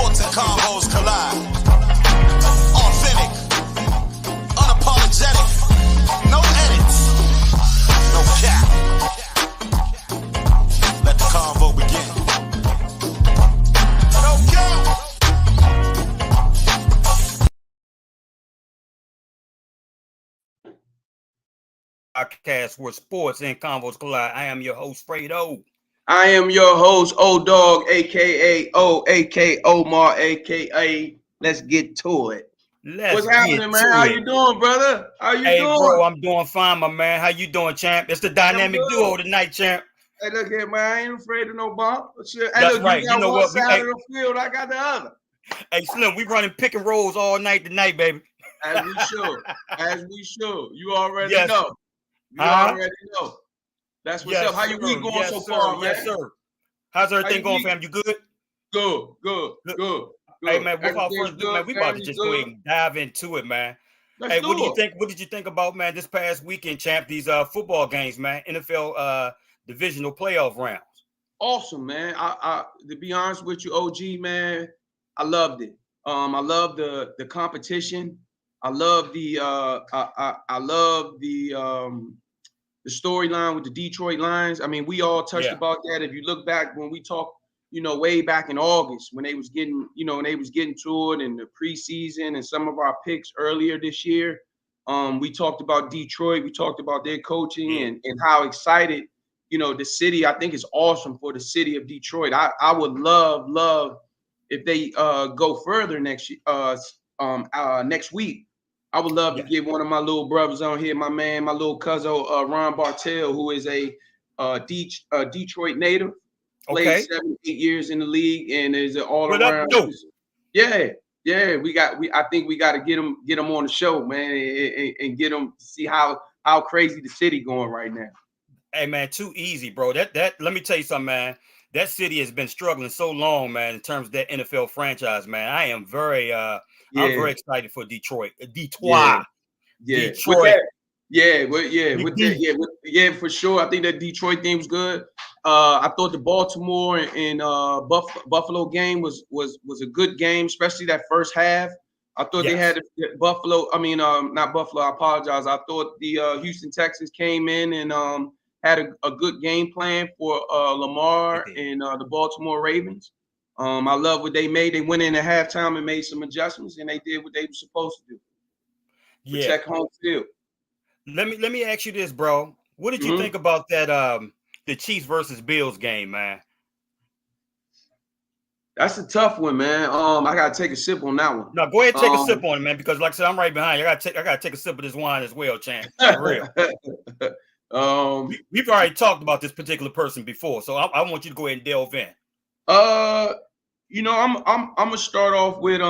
sports and combos collide. Authentic, unapologetic, no edits, no cap. Let the convo begin. No cap. Podcast where sports and convos collide. I am your host, Fredo. I am your host, O-Dog, a.k.a. O, a.k.a. Omar, a.k.a. Let's get to it. What's happening, man? How you doing, brother? How you doing? Hey, bro, I'm doing fine, my man. How you doing, champ? It's the dynamic duo tonight, champ. Hey, look here, man. I ain't afraid of no bump. Hey, that's look, right. You got one side of the field, I got the other. Hey, Slim, we running pick and rolls all night tonight, baby. As we should. As we should. You already know. You already know. That's what's up. How your week going so far, man? Yes, sir. How's everything going, fam? You good? Good. Hey, man, without further ado, man, we about to just go ahead and dive into it, man. What did you think about, man, this past weekend, champ, these football games, man, NFL divisional playoff rounds? Awesome, man. I to be honest with you, OG, man, I loved it. I love the competition. I love the the storyline with the Detroit Lions. I mean, we all touched about that. If you look back when we talked, way back in August when they was getting, to it in the preseason and some of our picks earlier this year. We talked about Detroit. We talked about their coaching and how excited, the city. I think it's awesome for the city of Detroit. I would love if they go further next week. I would love to get one of my little brothers on here, my little cousin, Ron Bartell, who is a Detroit native, played 7-8 years in the league, and is an all-around. I think we got to get him on the show, man, and get him to see how crazy the city going right now. Hey, man, too easy, bro. That let me tell you something, man. That city has been struggling so long, man, in terms of that NFL franchise, man. I am very I'm very excited for Detroit. Detroit. For sure. I think that Detroit game was good. I thought the Baltimore and Buffalo game was a good game, especially that first half. I thought they had Buffalo. I mean, not Buffalo. I apologize. I thought the Houston Texans came in and had a good game plan for Lamar and the Baltimore Ravens. I love what they made. They went in at halftime and made some adjustments, and they did what they were supposed to do. Protect home field. Let me ask you this, bro. What did you think about that the Chiefs versus Bills game, man? That's a tough one, man. I gotta take a sip on that one. No, go ahead, take a sip on it, man, because like I said, I'm right behind you. I gotta take a sip of this wine as well, champ. For real. We've already talked about this particular person before, so I want you to go ahead and delve in. I'm gonna start off with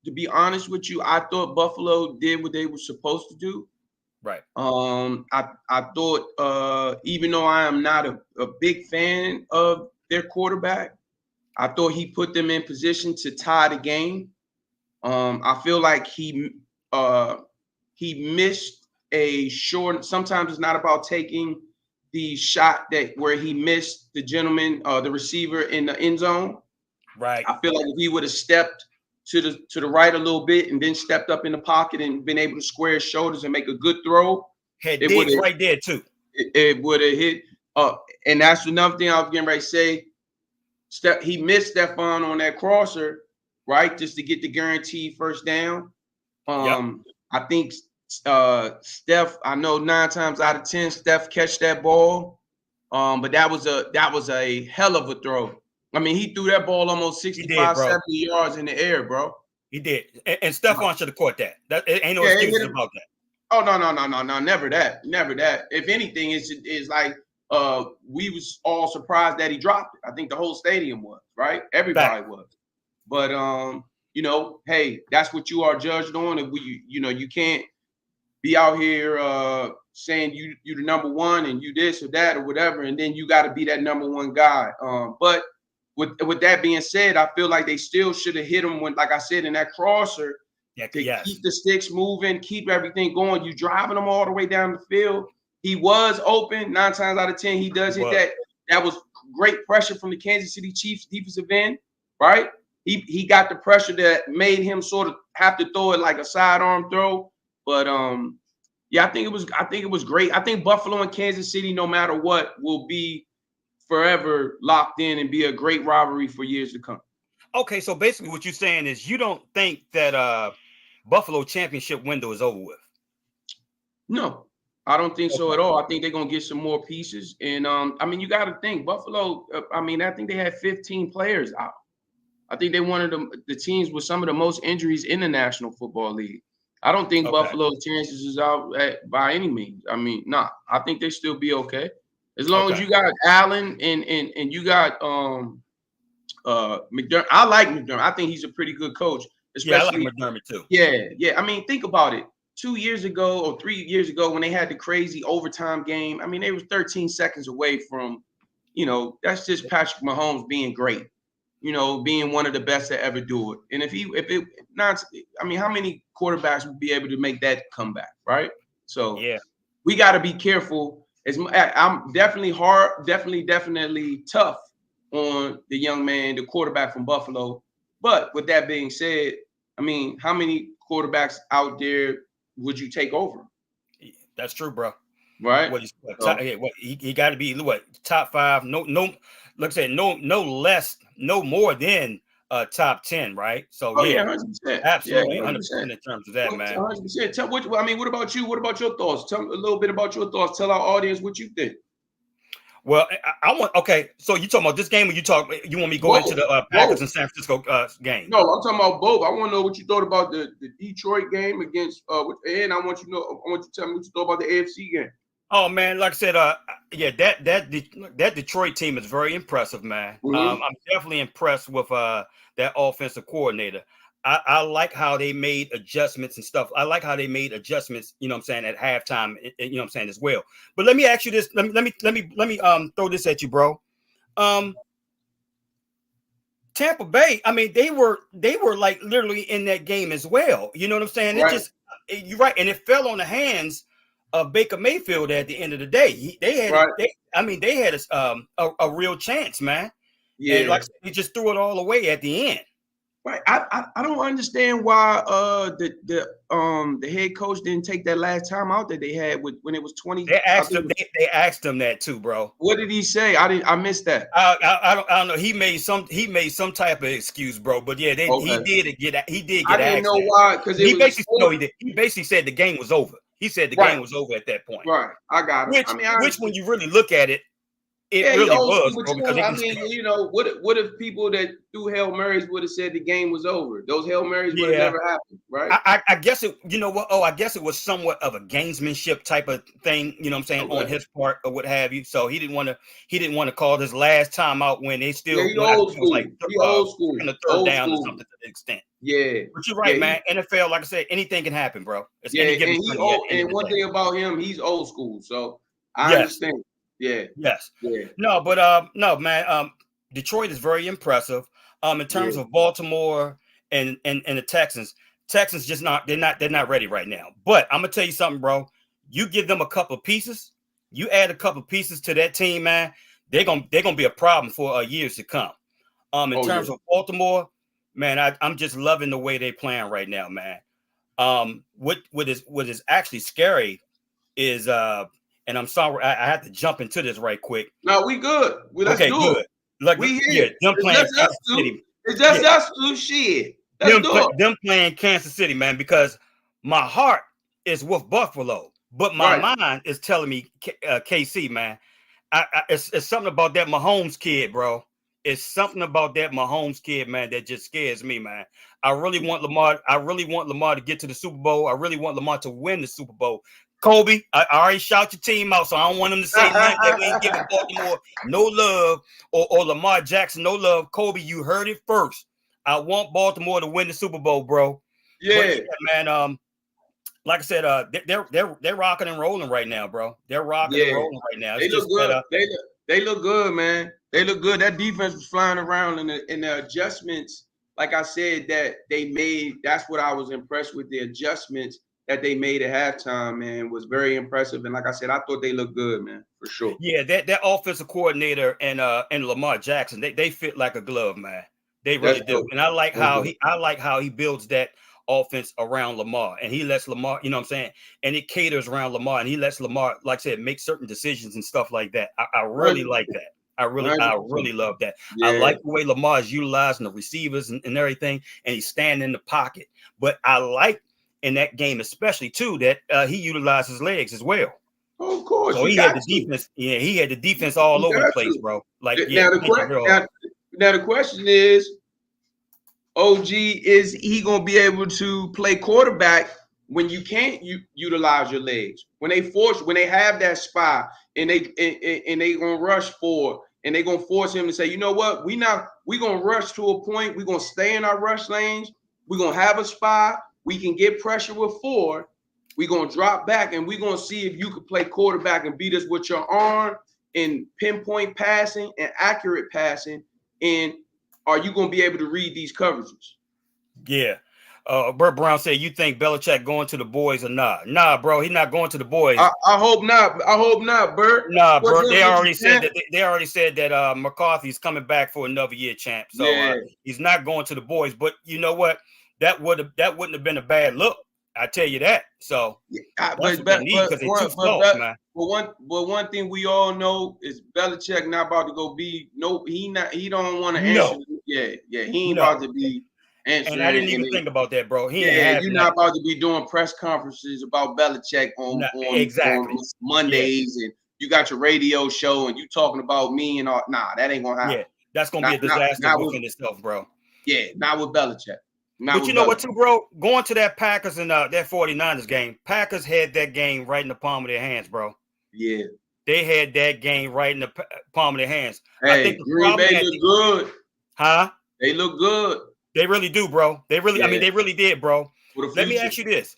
to be honest with you, I thought Buffalo did what they were supposed to do. Right. I thought even though I am not a big fan of their quarterback, I thought he put them in position to tie the game. I feel like he missed a short. Sometimes it's not about taking the shot where he missed the gentleman, the receiver in the end zone. Right. I feel like if he would have stepped to the right a little bit and then stepped up in the pocket and been able to square his shoulders and make a good throw, it right there too. It would have hit. And that's another thing I was getting ready to say. He missed Stephon on that crosser, right, just to get the guaranteed first down. I think Steph. I know 9 times out of 10, Steph catch that ball, but that was a hell of a throw. I mean, he threw that ball almost 65, 70 yards in the air, bro. He did. And Stephon should have caught that. That ain't no excuses about that. Oh, no. Never that. If anything, it's like we was all surprised that he dropped it. I think the whole stadium was, right? Everybody was. But, hey, that's what you are judged on. If you can't be out here saying you the number one and you this or that or whatever, and then you got to be that number one guy. But with that being said, I feel like they still should have hit him when, like I said, in that crosser, keep the sticks moving, keep everything going. You driving them all the way down the field. He was open 9 times out of 10. He does hit that. That was great pressure from the Kansas City Chiefs defensive end. right? He got the pressure that made him sort of have to throw it like a sidearm throw. But yeah, I think it was great. I think Buffalo and Kansas City, no matter what, will be forever locked in and be a great rivalry for years to come. Okay, so basically what you're saying is you don't think that Buffalo championship window is over with. No, I don't think so at all. I think they're gonna get some more pieces. And I mean, you got to think Buffalo. I mean, I think they had 15 players out. I think they one of the teams with some of the most injuries in the National Football League. I don't think Buffalo's chances is out by any means. I mean, nah, I think they still be okay. As long as you got Allen and you got McDermott. I like McDermott. I think he's a pretty good coach. Especially, I like McDermott too. Yeah. I mean, think about it. 2 years ago or 3 years ago when they had the crazy overtime game, I mean, they was 13 seconds away from, that's just Patrick Mahomes being great. Being one of the best to ever do it. And how many quarterbacks would be able to make that comeback, right? So we got to be careful. I'm definitely definitely tough on the young man, the quarterback from Buffalo. But with that being said, I mean, how many quarterbacks out there would you take over? That's true, bro. Right? He got to be top 5? No, like I said, no more than top 10, right? So 100%. Absolutely, 100% in terms of that, man. 100%. What about you? What about your thoughts? Tell me a little bit about your thoughts. Tell our audience what you think. Well, I want so you talking about this game, or you want me to go into the Packers and San Francisco game? No, I'm talking about both. I want to know what you thought about the Detroit game against and I want you to tell me what you thought about the AFC game. Oh man, like I said, that Detroit team is very impressive, man. I'm definitely impressed with that offensive coordinator. I like how they made adjustments and stuff. I like how they made adjustments, at halftime, as well. But let me ask you this. Let me throw this at you, bro. Tampa Bay, I mean, they were like literally in that game as well. You know what I'm saying? Right. You're right, and it fell on the hands of Baker Mayfield at the end of the day. They had a real chance, man. Yeah, and like he just threw it all away at the end. Right. I don't understand why the head coach didn't take that last time out that they had when it was 20. They asked him that too, bro. What did he say? I missed that. I don't know. He made some type of excuse, bro. But yeah, he did get I didn't know why, because he basically said the game was over. He said the game was over at that point. Right. I got it. Which when you really look at it, it really was, bro, because what if people that threw Hail Marys would have said the game was over? Those Hail Marys would have never happened, right? I guess it, you know what? I guess it was somewhat of a gamesmanship type of thing, you know what I'm saying, on his part or what have you. So he didn't want to call this last time out when they still old school. Old school. In the third down or something to the extent. Yeah. But you're right, man. NFL, like I said, anything can happen, bro. And one thing about him, he's old school. So I understand. Yeah. Yes. Yeah. No, but no, man. Detroit is very impressive. In terms of Baltimore and the Texans just they're not ready right now. But I'm gonna tell you something, bro. You give them a couple of pieces, you add a couple of pieces to that team, man. They're gonna be a problem for years to come. In terms of Baltimore, man, I'm just loving the way they're playing right now, man. What is actually scary is and I'm sorry, I have to jump into this right quick. No, we good. Let's do it. Like we here. Them playing Kansas City. It's just us two. Shit. Them playing Kansas City, man, because my heart is with Buffalo, but my mind is telling me KC, man. It's something about that Mahomes kid, bro. It's something about that Mahomes kid, man, that just scares me, man. I really want Lamar to get to the Super Bowl. I really want Lamar to win the Super Bowl. Kobe, I already shout your team out, so I don't want them to say that we ain't giving Baltimore no love or Lamar Jackson no love. Kobe, you heard it first. I want Baltimore to win the Super Bowl, bro. Yeah, man. Like I said, they're rocking and rolling right now, bro. They're rocking and rolling right now. They look good. They look good, man. They look good. That defense was flying around, and the adjustments, like I said, that they made. That's what I was impressed with. The adjustments that they made at halftime, man, was very impressive. And like I said, I thought they looked good, man, for sure. Yeah, that offensive coordinator and Lamar Jackson, they fit like a glove, man. They really do. And I like how he builds that offense around Lamar, and he lets Lamar, you know what I'm saying? And it caters around Lamar, and he lets Lamar, like I said, make certain decisions and stuff like that. I really like that. I really love that. Yeah. I like the way Lamar is utilizing the receivers and everything, and he's standing in the pocket. But I like in that game, especially too, that he utilized his legs as well. Oh, of course. So he had the defense. Yeah, he had the defense all over the place, bro. Like, now the question is, OG, is he gonna be able to play quarterback when you can't utilize your legs? When they have that spot and they gonna rush forward and they gonna force him to say, you know what, we gonna rush to a point, we gonna stay in our rush lanes, we gonna have a spot, we can get pressure with 4, we gonna drop back and we gonna see if you can play quarterback and beat us with your arm and pinpoint passing and accurate passing. And are you going to be able to read these coverages? Yeah. Burt Brown said, you think Belichick going to the boys or not? Nah, bro, he's not going to the boys. I hope not. I hope not, Burt. Nah, bro. They already said that McCarthy's coming back for another year, champ. So he's not going to the boys. But you know what? That wouldn't have been a bad look. I tell you that. So but one thing we all know is Belichick not about to go be he don't want to answer. Yeah, he ain't about to be answering. And I didn't even think about that, bro. You're not about to be doing press conferences about Belichick on Mondays, and you got your radio show and you talking about me and all. Nah, that ain't gonna happen. Yeah, that's gonna be a disaster within itself, bro. Yeah, not with Belichick. But you know what, too, bro? Going to that Packers and that 49ers game, Packers had that game right in the palm of their hands, bro. Yeah. They had that game right in the palm of their hands. Hey, I think Green Bay look good. Huh? They look good. They really do, bro. They really, I mean, they really did, bro. Let me ask you this.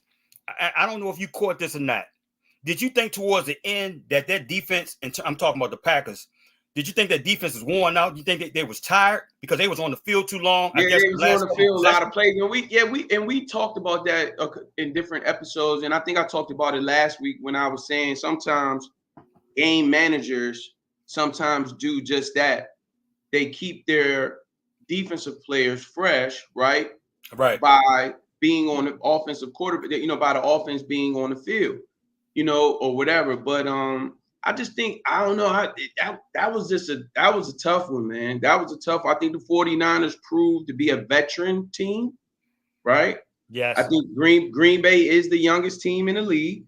I don't know if you caught this or not. Did you think towards the end that defense, and I'm talking about the Packers, did you think that defense was worn out? You think that they was tired because they was on the field too long? Yeah, they was on the field a lot of plays. And we talked about that in different episodes. And I think I talked about it last week when I was saying sometimes game managers sometimes do just that. They keep their defensive players fresh, right? Right. By being on the offensive quarterback, by the offense being on the field, or whatever. But I just think, I don't know, that was a tough one, man. That was a tough one. I think the 49ers proved to be a veteran team, right? Yes. I think Green Bay is the youngest team in the league,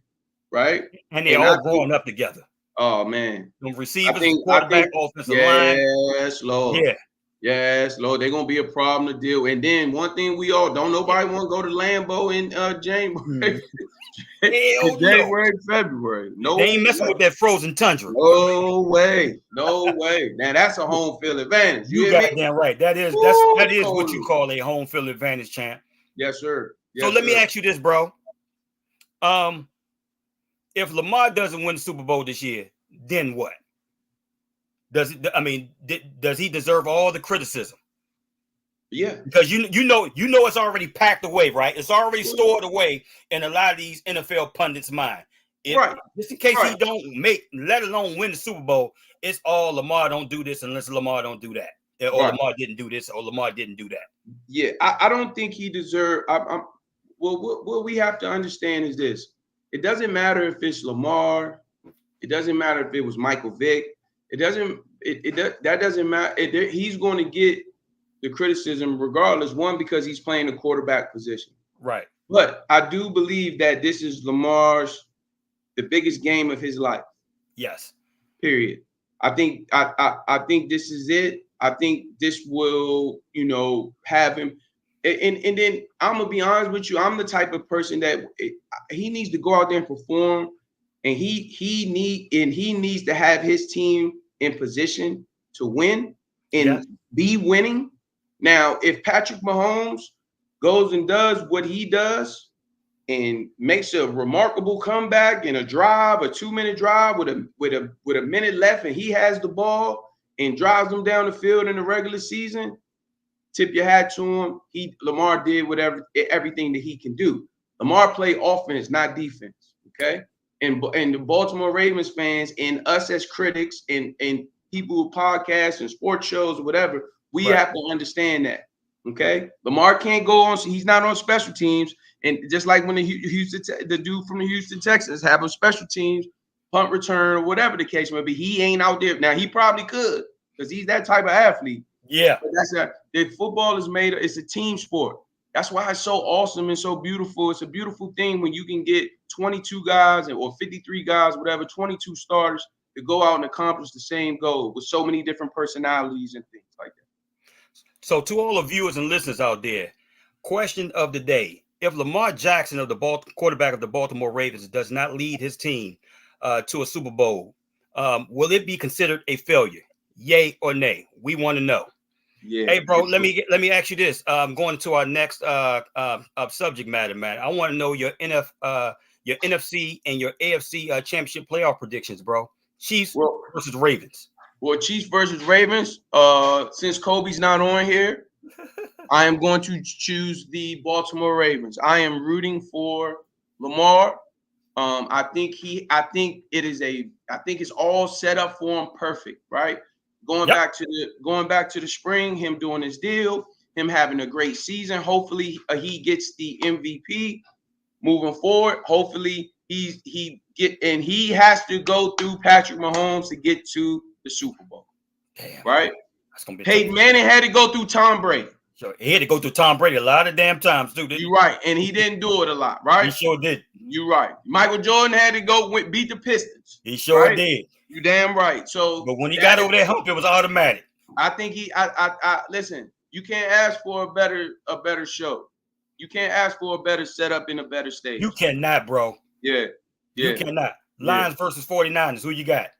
right? And they're all growing up together. Oh, man. From receivers, quarterback, offensive line. Yes, Lord. Yeah. Yes, Lord. They're going to be a problem to deal with. And then one thing nobody want to go to Lambeau in January. January, February. No, they ain't messing with that frozen tundra. No way. Now that's a home field advantage. You got damn right. That is what you call a home field advantage, champ. Yes, sir. So let me ask you this, bro. If Lamar doesn't win the Super Bowl this year, then what? Does he deserve all the criticism? Yeah, because you know it's already packed away, right? It's already stored away in a lot of these NFL pundits' mind. Right. Just in case he don't let alone win the Super Bowl, it's all Lamar don't do this unless Lamar don't do that, or Lamar didn't do this, or Lamar didn't do that. Yeah, I don't think he deserves. What we have to understand is this: it doesn't matter if it's Lamar, it doesn't matter if it was Michael Vick. That doesn't matter. He's going to get the criticism regardless, one, because he's playing the quarterback position. Right. But I do believe that this is the biggest game of his life. Yes. Period. I think this is it. I think this will, have him. And then I'm gonna be honest with you. I'm the type of person that he needs to go out there and perform, and he needs to have his team in position to win and be winning. Now, if Patrick Mahomes goes and does what he does and makes a remarkable comeback in a 2-minute drive with a minute left, and he has the ball and drives them down the field in the regular season, tip your hat to him. Lamar did everything that he can do. Lamar played offense, not defense. Okay, and the Baltimore Ravens fans and us as critics and people who podcast and sports shows or whatever. We have to understand that. Okay, Lamar can't go on. He's not on special teams, and just like when the dude from the Houston Texans have a special teams punt return or whatever the case may be, he ain't out there now. He probably could because he's that type of athlete. Yeah, but the football is made. It's a team sport. That's why it's so awesome and so beautiful. It's a beautiful thing when you can get 22 guys or 53 guys, whatever, 22 starters to go out and accomplish the same goal with so many different personalities and things like that. So to all the viewers and listeners out there, question of the day: if Lamar Jackson, of the quarterback of the Baltimore Ravens, does not lead his team to a Super Bowl, will it be considered a failure? Yay or nay? We want to know. Yeah. Hey, bro, let me ask you this. Going to our next subject matter, man. I want to know your NFC and your AFC championship playoff predictions, bro. Chiefs versus Ravens. Well, Chiefs versus Ravens. Since Kobe's not on here, I am going to choose the Baltimore Ravens. I am rooting for Lamar. I think it's all set up for him perfect, right? Going back to the spring, him doing his deal, him having a great season. Hopefully, he gets the MVP moving forward. Hopefully, he has to go through Patrick Mahomes to get to the Super Bowl. Damn, right? That's gonna be Peyton Manning had to go through Tom Brady. Sure, he had to go through Tom Brady a lot of damn times, dude. You're right, and he didn't do it a lot, right? He sure did. You're right. Michael Jordan had to go beat the Pistons. He sure right? did. You damn right. So, but when he got over that hump, it was automatic. I think I listen. You can't ask for a better show. You can't ask for a better setup in a better stage. You cannot, bro. Yeah. You cannot. Lions versus 49ers. Who you got?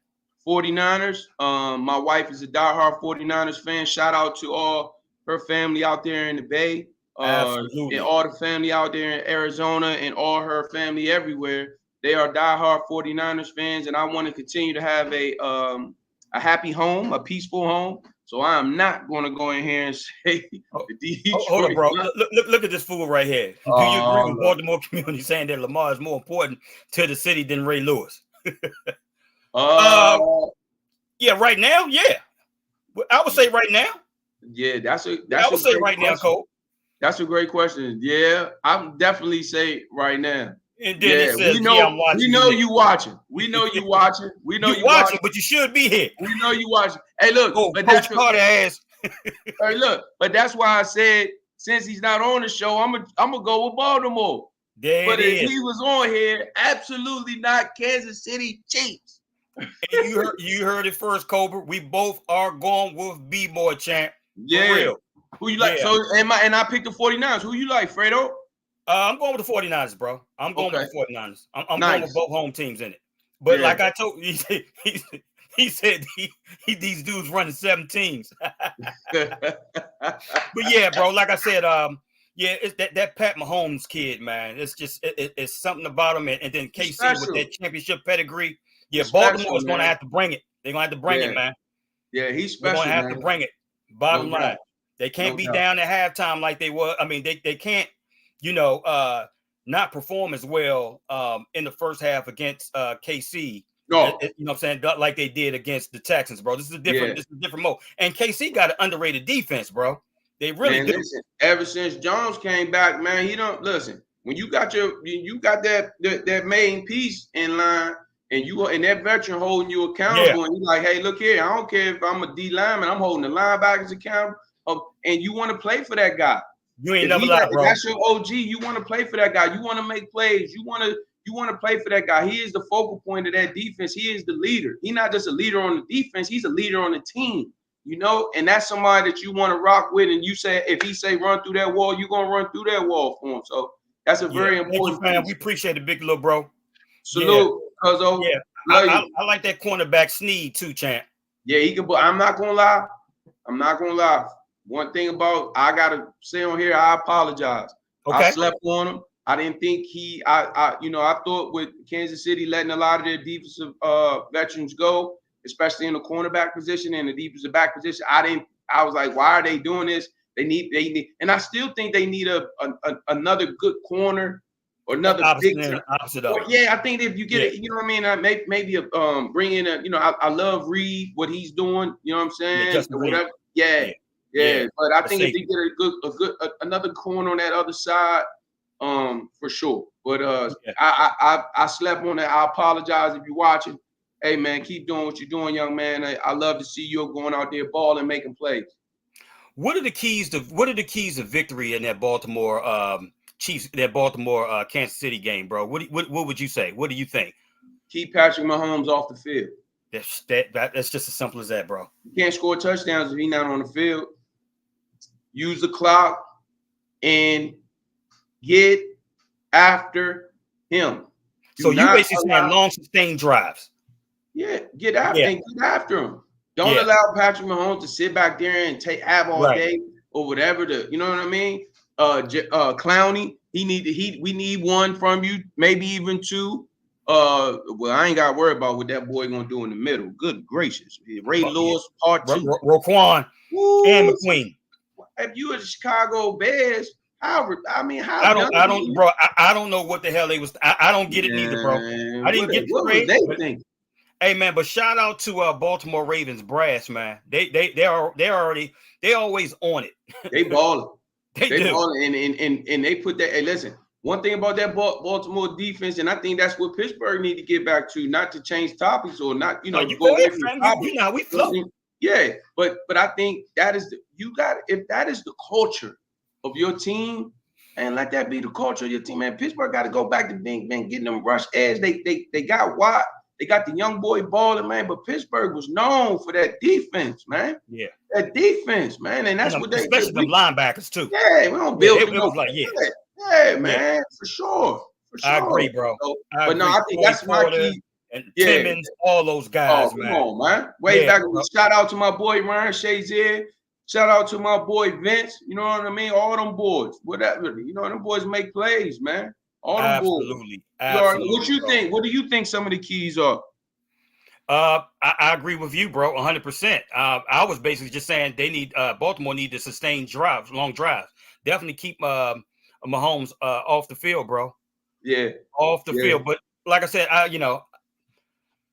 49ers. My wife is a diehard 49ers fan. Shout out to all her family out there in the Bay. Absolutely. And all the family out there in Arizona and all her family everywhere. They are diehard 49ers fans, and I want to continue to have a happy home, a peaceful home. So I am not going to go in here and say the Detroit. Hold on, bro. Look at this fool right here. Do you agree with Baltimore community saying that Lamar is more important to the city than Ray Lewis? Yeah, right now, yeah. I would say right now. Yeah, I would say right now, Cole. That's a great question. Yeah, I would definitely say right now. And then it says, we know you watching. We know you watching. We know you watching, but you should be here. We know you watching. Hey, look, but that's Carter ass. Hey, look, but that's why I said since he's not on the show, I'm gonna go with Baltimore. But if he was on here, absolutely not Kansas City Chiefs. And you heard it first, Cobra. We both are going with B-Boy champ. Yeah. For real. Who you like? Yeah. So and I picked the 49ers. Who you like, Fredo? I'm going with the 49ers, bro. I'm going with the 49ers. I'm going with both home teams in it. But like I told you, he said these dudes running 7 teams. But yeah, bro, like I said, it's that Pat Mahomes kid, man. It's just it's something about him, and then KC with that championship pedigree. Yeah, Baltimore's going to have to bring it. They're going to have to bring it, man. Yeah, he's special. They're going to have to bring it. Bottom line, they can't be down at halftime like they were. I mean, they can't. Not perform as well in the first half against KC. No. You know what I'm saying? Like they did against the Texans, bro. This is a different mode. And KC got an underrated defense, bro. They really do. Listen, ever since Jones came back, man, he don't listen. When you got that main piece in line and that veteran holding you accountable, and you're like, hey, look here, I don't care if I'm a D lineman, I'm holding the linebackers accountable, and you want to play for that guy. You ain't never lied, bro. That's your OG. You want to play for that guy. You want to make plays. You want to play for that guy. He is the focal point of that defense. He is the leader. He's not just a leader on the defense. He's a leader on the team. And that's somebody that you want to rock with. And you say, if he say run through that wall, you're gonna run through that wall for him. So that's a very important. Thank you, man. We appreciate it, big little bro. Salute, Cuzzo. Yeah, I like that cornerback Sneed too, champ. Yeah, he can. I'm not gonna lie. One thing about I gotta say on here, I apologize. Okay. I slept on him. I didn't think I thought with Kansas City letting a lot of their defensive veterans go, especially in the cornerback position and the defensive back position. I was like, why are they doing this? They need, and I still think they need another good corner or another big. I think if you get it, you know what I mean. Maybe bring in I love Reed, what he's doing. You know what I'm saying? Whatever. Yeah. Yeah, but I think if they get another corner on that other side, for sure. But I slept on that. I apologize if you're watching. Hey man, keep doing what you're doing, young man. I love to see you going out there balling, making plays. What are the keys to victory in that Baltimore Chiefs, that Baltimore Kansas City game, bro? What would you say? What do you think? Keep Patrick Mahomes off the field. That's just as simple as that, bro. You can't score touchdowns if he's not on the field. Use the clock and get after him. So you basically saying long sustained drives. Yeah, get after him. Don't allow Patrick Mahomes to sit back there and have all day or whatever. You know what I mean? Clowney, we need one from you, maybe even two. Well, I ain't got to worry about what that boy gonna do in the middle. Good gracious, Ray Lewis, part two, Roquan, and McQueen. If you are the Chicago Bears, I don't know what the hell they was. I don't get it either, bro. I didn't get the grade. Hey man, but shout out to Baltimore Ravens brass, man. They always on it. They balling. they balling, and they put that. Hey, listen. One thing about that Baltimore defense, and I think that's what Pittsburgh need to get back to, not to change topics or not, go away from the topic. You know, we flow. Yeah, but I think that is if that is the culture of your team, and let that be the culture of your team, man. Pittsburgh got to go back to being getting them rush edge. They got Watt, they got the young boy balling, man. But Pittsburgh was known for that defense, man. Yeah, that defense, man, and that's what they especially the linebackers too. Yeah, we don't build. It was like yeah, man, for sure. I agree, bro. So, I think that's my key. And Timmons, all those guys, man. Come on, man. Way back. Shout out to my boy Ryan Shazier. Shout out to my boy Vince. You know what I mean? All them boys. Whatever. You know, them boys make plays, man. All them boys. Absolutely. What you think? What do you think some of the keys are? I agree with you, bro, 100%. I was basically just saying they need Baltimore need to sustain drives, long drives. Definitely keep Mahomes off the field, bro. Yeah, off the field. But like I said,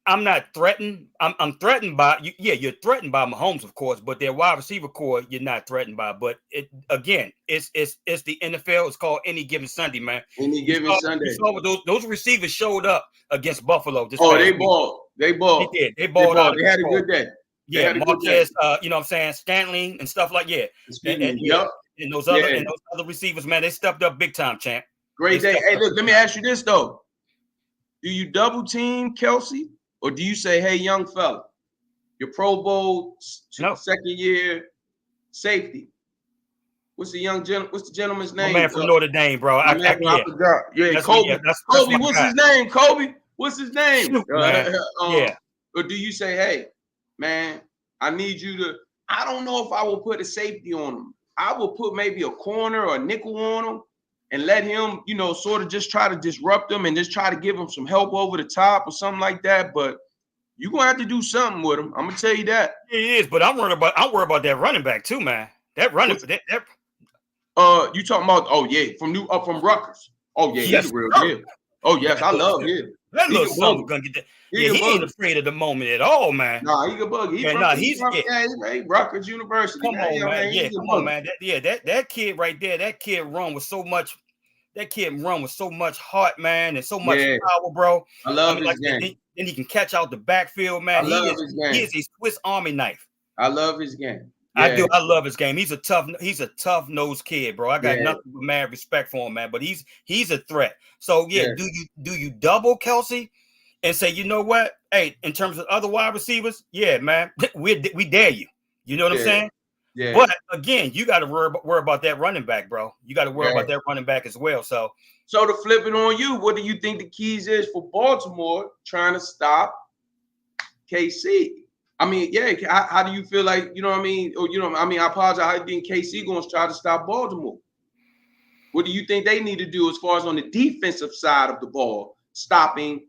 I'm not threatened. I'm threatened by you. Yeah, you're threatened by Mahomes, of course, but their wide receiver core you're not threatened by. But it's the NFL. It's called Any Given Sunday, man. Any Given Sunday. You saw what those receivers showed up against Buffalo. They balled. They balled. They did. They balled out. They had a good day. Yeah, Marquez, you know what I'm saying, Scantling and stuff like and those other receivers, man, they stepped up big time, champ. Great day. Hey, look, let me ask you this though: do you double team Kelsey? Or do you say, hey, young fella, your Pro Bowl second year safety? What's the gentleman's name? My man from Notre Dame, bro. I forgot. Yeah, Kobe. Kobe, what's his name? Kobe, what's his name? Shoot, Or do you say, hey, man, I need you to, I don't know if I will put a safety on him. I will put maybe a corner or a nickel on him and let him, sort of just try to disrupt him and just try to give him some help over the top or something like that. But you're gonna have to do something with him. I'm gonna tell you that. It is, but I'm worried about that running back too, man. That running that you talking about from Rutgers. Oh yeah, he's a real deal. Oh yes, I love him. That little son gonna get that. He ain't afraid of the moment at all, man. Nah, he a bug. He's Rutgers University. Come on, man. Yeah, come on, man. That kid right there. That kid run with so much. That kid run with so much heart, man, and so much power, bro. I love his game. Then he can catch out the backfield, man. He is a Swiss Army knife. I love his game. Yeah. I do. I love his game. He's a tough nosed kid, bro. I got nothing but mad respect for him, man. But he's a threat. So do you double Kelsey and say, you know what? Hey, in terms of other wide receivers, yeah, man, we dare you. You know what I'm saying? Yeah. But again, you got to worry about that running back, bro. You got to worry about that running back as well. So to flip it on you, what do you think the keys is for Baltimore trying to stop KC? I mean, how do you feel like, you know what I mean? Or, I apologize. How do you think KC going to try to stop Baltimore? What do you think they need to do as far as on the defensive side of the ball, stopping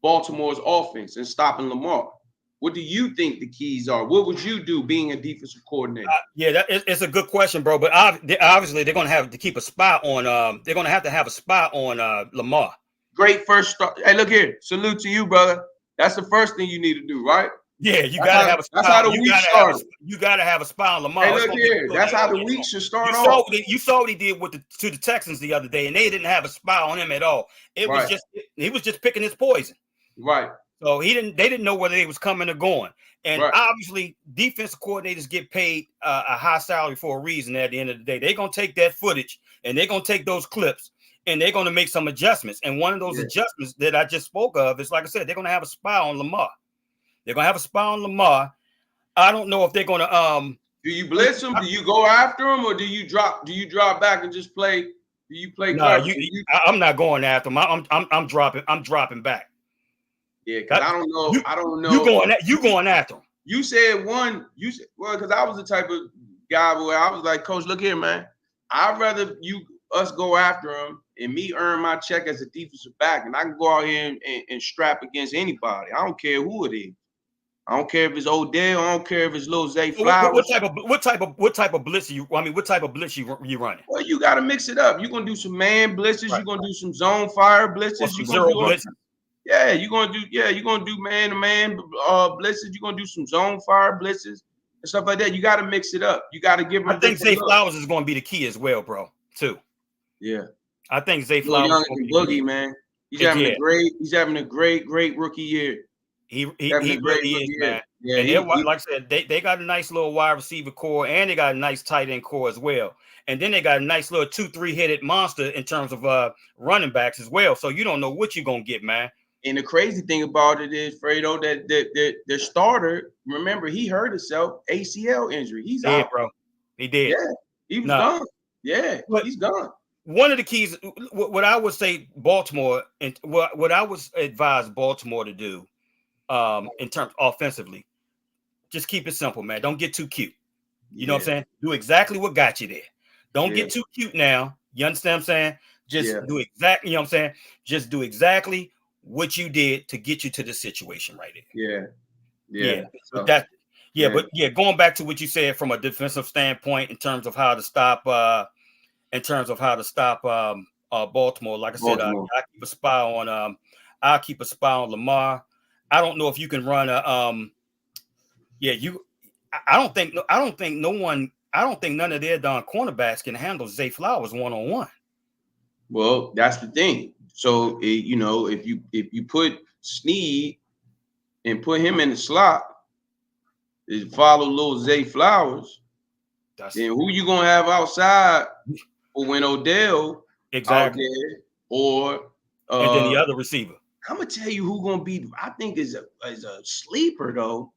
Baltimore's offense and stopping Lamar? What do you think the keys are? What would you do being a defensive coordinator? It's a good question, bro. But obviously, they're going to have to keep a spy on. They're going to have a spy on Lamar. Great first start. Hey, look here. Salute to you, brother. That's the first thing you need to do, right? Yeah, you gotta have a spy. That's how the week started. You gotta have a spy on Lamar. Hey, look here. That's how the week should start off. You saw what he did to the Texans the other day, and they didn't have a spy on him at all. He was just picking his poison. Right. So they didn't know whether they was coming or going. And obviously, defensive coordinators get paid a high salary for a reason. At the end of the day, they're gonna take that footage and they're gonna take those clips and they're gonna make some adjustments. And one of those adjustments that I just spoke of is, like I said, they're gonna have a spy on Lamar. They're gonna have a spy on Lamar. I don't know if they're gonna Do you blitz him? Do you go after him, or do you drop back and just play? Do you play? No, I'm not going after him. I'm dropping back. Yeah, because I don't know. You going after him. You said because I was the type of guy where I was like, Coach, look here, man. I'd rather us go after him and me earn my check as a defensive back, and I can go out here and strap against anybody. I don't care who it is. I don't care if it's Odell. I don't care if it's Lil Zay Flowers. What type of blitz you running? Well, you got to mix it up. You're gonna do some man blitzes. Right. You're gonna do some zone fire blitzes. You're gonna do blitzes. Yeah, you're gonna do man-to-man blitzes. You're gonna do some zone fire blitzes and stuff like that. You got to mix it up. You got to give him. I think Zay Flowers is going to be the key as well, bro. Too. Yeah, I think Zay Flowers. Young and Boogie, man. He's having a great rookie year. He really is, man. Yeah, like I said, they got a nice little wide receiver core, and they got a nice tight end core as well. And then they got a nice little 2-3 headed monster in terms of running backs as well. So you don't know what you're gonna get, man. And the crazy thing about it is, Fredo, that the starter, remember, he hurt himself, ACL injury. He's out, bro. He did. Yeah, he was gone. Yeah, he's gone. One of the keys, what I would say, Baltimore, and what I would advise Baltimore to do, in terms offensively, just keep it simple, man. Don't get too cute. You know what I'm saying? Do exactly what got you there. Don't get too cute now. You understand what I'm saying? Just do exactly, you know what I'm saying? Just do exactly what you did to get you to the situation right there. Yeah. But going back to what you said from a defensive standpoint in terms of how to stop Baltimore, like I said, I'll keep a spy on Lamar. I don't know if you can run I don't think none of their darn cornerbacks can handle Zay Flowers one-on-one. Well, that's the thing. So if you put Snead and put him in the slot, follow little Zay Flowers, then who you gonna have outside for when Odell out there, or and then the other receiver? I'm gonna tell you who gonna be. I think is a sleeper though.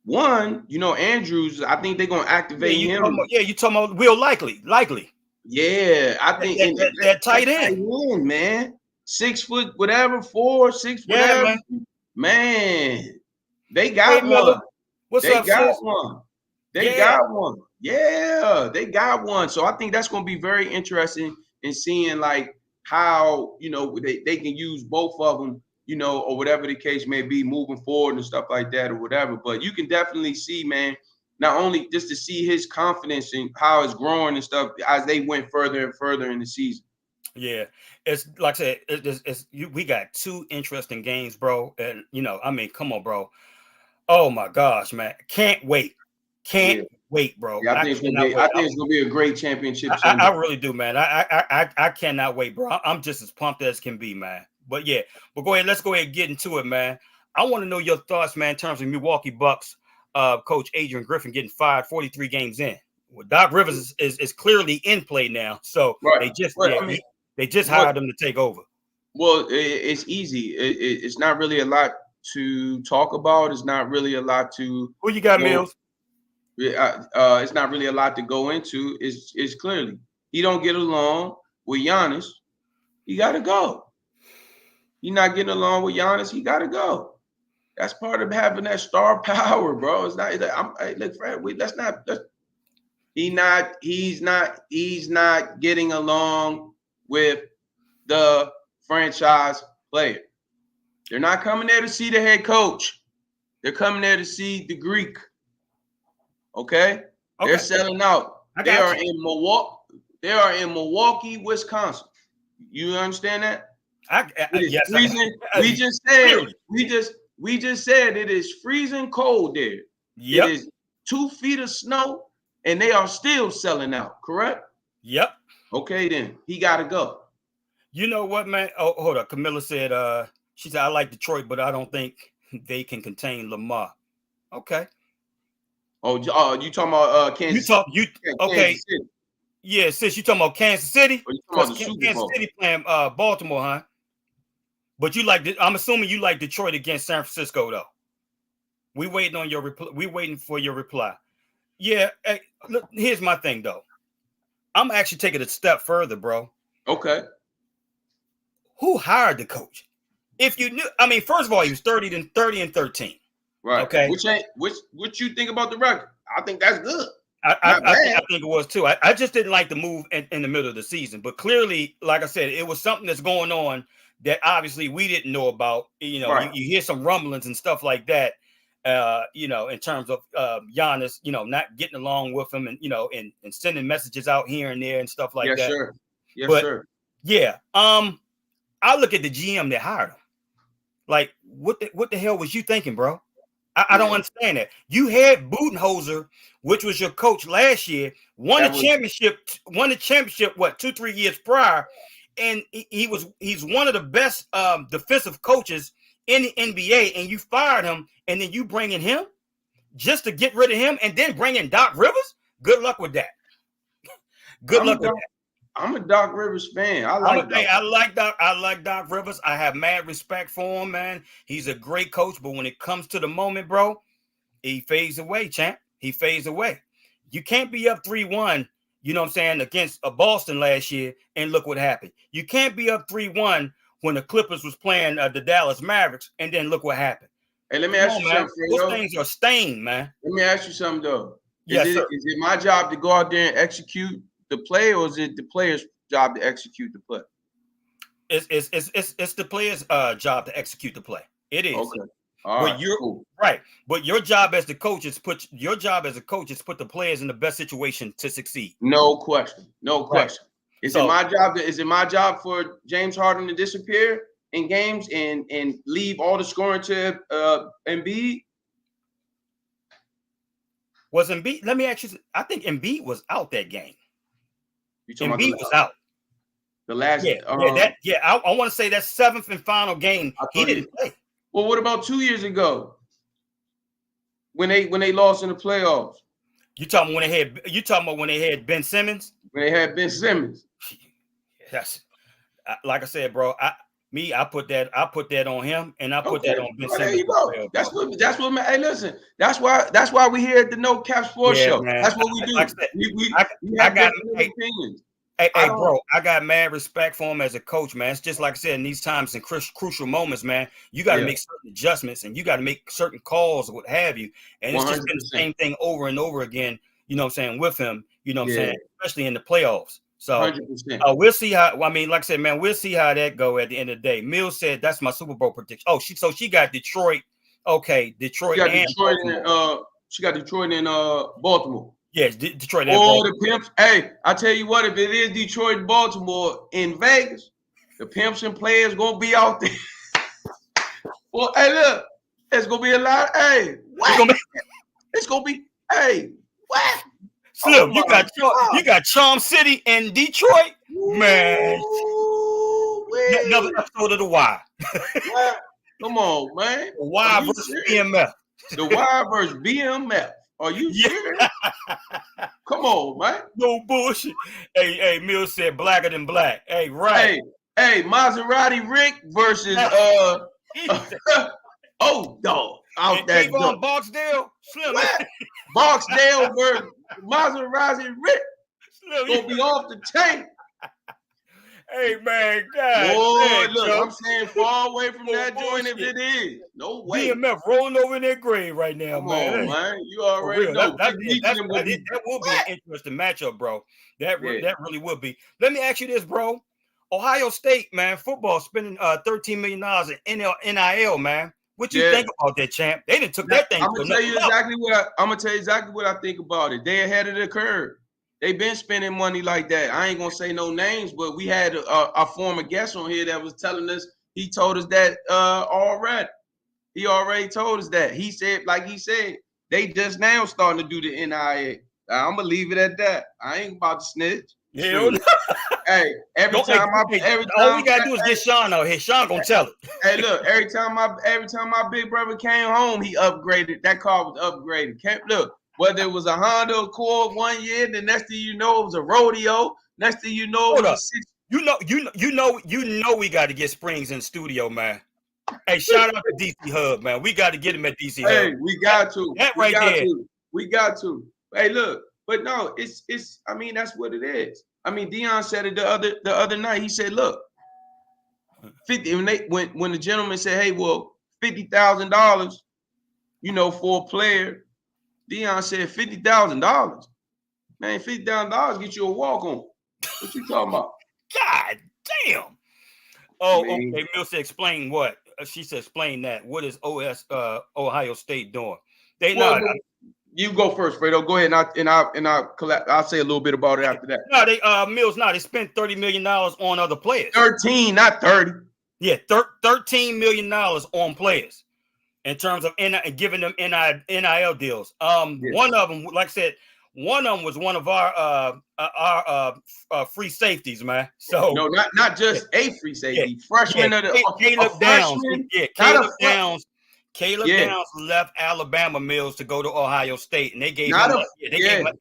One, Andrews. I think they're gonna activate him. You talking about Will Likely? Yeah, I think that tight end, man. 6 foot, whatever, 4, 6, whatever. Man, they got one. Miller. What's up, sis? One. They got one. Yeah, they got one. So I think that's gonna be very interesting in seeing like how they can use both of them, or whatever the case may be, moving forward and stuff like that or whatever. But you can definitely see, man, not only just to see his confidence and how it's growing and stuff as they went further and further in the season. Yeah, it's like I said, we got 2 interesting games, bro. And come on, bro. Oh my gosh, man, can't wait, wait, bro. Yeah, I think it's gonna be a great championship. I really do, man. I cannot wait, bro. I'm just as pumped as can be, man. But go ahead. Let's go ahead and get into it, man. I want to know your thoughts, man, in terms of Milwaukee Bucs. Coach Adrien Griffen getting fired 43 games in. Well, Doc Rivers is clearly in play now, so they just hired him to take over. Well, it's easy. It's not really a lot to talk about. It's not really a lot to. Who you got, Mills? It's not really a lot to go into. It's clearly he don't get along with Giannis. He got to go. He's not getting along with Giannis. He got to go. That's part of having that star power, bro. It's not. Look, Fred. He's not getting along with the franchise player. They're not coming there to see the head coach. They're coming there to see the Greek. Okay? They're selling out. They are in Milwaukee, Wisconsin. You understand that? Yes. We just said We just said it is freezing cold there. Yep. It is 2 feet of snow, and they are still selling out, correct? Yep. Okay, then. He got to go. You know what, man? Oh, hold up. Camilla said, she said, I like Detroit, but I don't think they can contain Lamar. Okay. Oh, you talking about Kansas City? Okay. Kansas City. Yeah, sis, you talking about Kansas City? Or you talking about the Super Kansas Bowl? City playing Baltimore, huh? But I'm assuming you like Detroit against San Francisco, though. We waiting on your reply. We waiting for your reply. Yeah. Hey, look, here's my thing, though. I'm actually taking it a step further, bro. Okay. Who hired the coach? If you knew, I mean, first of all, he was 30 and 13. Right. Okay. What you think about the record? I think that's good. I think it was too. I just didn't like the move in the middle of the season. But clearly, like I said, it was something that's going on that obviously we didn't know about. You know, right. you hear some rumblings and stuff like that. You know, in terms of Giannis, you know, not getting along with him, and you know, and sending messages out here and there and stuff like that. Yes, sir. Yes, sir. Yeah. I look at the GM that hired him. Like, what the hell was you thinking, bro? I don't understand that. You had Budenholzer, which was your coach last year, won the championship, what, 2-3 years prior, and he's one of the best defensive coaches in the NBA, and you fired him, and then you bring in him just to get rid of him, and then bring in Doc Rivers? Good luck with that. Good luck with that. I'm a Doc Rivers fan. I like Doc Rivers. I have mad respect for him, man. He's a great coach, but when it comes to the moment, bro, he fades away, champ. He fades away. You can't be up 3-1, you know what I'm saying, against Boston last year, and look what happened. You can't be up 3-1 when the Clippers was playing the Dallas Mavericks, and then look what happened. Hey, let me ask you something, Fredo. Those things are stained, man. Let me ask you something, though. Yes, sir. Is it my job to go out there and execute the play, or is it the player's job to execute the play? It's the player's job to execute the play. It is. Okay. Cool. Right. But your job as the coach is put the players in the best situation to succeed. No question. No question. Right. Is it my job for James Harden to disappear in games and leave all the scoring to Embiid? Was Embiid? Let me ask you. I think Embiid was out that game. Embiid was out. The last, I want to say that 7th and final game. He didn't play. Well, what about 2 years ago when they lost in the playoffs? You talking about when they had Ben Simmons? When they had Ben Simmons. That's like I said, bro. I put that on him, and I put that on Ben Simmons. There you go. That's what. Man, hey, listen. That's why we here at the No Cap Sports Show. Man. That's what we do. Like I have different opinions. Hey, bro, I got mad respect for him as a coach, man. It's just like I said, in these times and crucial moments, man, you got to make certain adjustments, and you got to make certain calls, what have you. And it's 100%. Just been the same thing over and over again, you know what I'm saying, with him, you know what I'm saying, especially in the playoffs. So we'll see how. I mean, like I said, man, we'll see how that go at the end of the day. Mills said that's my Super Bowl prediction. Oh, she got Detroit. Okay, Detroit. She got Detroit and Baltimore. Yes, Detroit. The Pimps. Hey, I tell you what, if it is Detroit and Baltimore in Vegas, the Pimps and players gonna be out there. Well, hey, look, it's gonna be a lot. Hey, what? It's gonna be. Hey, what? Slim, you got Charm City and Detroit, man. Another episode of The Wire. Come on, man. The Wire versus BMF. The Wire versus BMF. Are you serious? Come on, man. No bullshit. Hey, Mills said blacker than black. Hey, right. Hey, Maserati Rick versus dog. Out that on Barksdale. Slim. Barksdale versus Maserati Rick. Gonna be off the tank. Hey, man, God. Boy, look, I'm saying far away from that joint if it is. No way. BMF rolling over in their grave right now, man. Man. You already know. That will be an interesting matchup, bro. That really will be. Let me ask you this, bro. Ohio State, man, football spending $13 million in NIL, man. What you think about that, champ? They didn't took that thing. I'm gonna tell you exactly what I think about it. They ahead of the curve. They've been spending money like that. I ain't gonna say no names, but we had a former guest on here that was telling us. He told us that already. He already told us that. He said, they just now starting to do the NIA. I'm gonna leave it at that. I ain't about to snitch. Hell no. Hey, every time all we gotta do is get Sean out here. Sean gonna tell it. Hey, look, every time my big brother came home, he upgraded. That car was upgraded. Look, whether it was a Honda Accord 1 year, the next thing you know, it was a rodeo. Next thing you know, it was a six. You know, we got to get Springs in the studio, man. Hey, shout out to DC Hub, man. We got to get him at DC Hub. Hey, we got to. That right there. We got to. Hey, look, but no, it's. I mean, that's what it is. I mean, Deion said it the other night. He said, "Look, 50." When the gentleman said, "Hey, well, $50,000, for a player," Deion said, $50,000. Man, $50,000 get you a walk on. What you talking about? God damn. Oh, okay. Mills explain what? She said, explain that. What is Ohio State doing? You go first, Fredo. Go ahead, and I'll say a little bit about it after that. No, they spent $30 million on other players. 13, not 30. Yeah, $13 million on players in terms of giving them NIL deals. One of them, like I said, one of them was one of our free safeties, man. So no, not just a free safety, freshman of the Caleb Downs. Caleb Downs. Caleb Downs left Alabama Mills to go to Ohio State, and they gave him a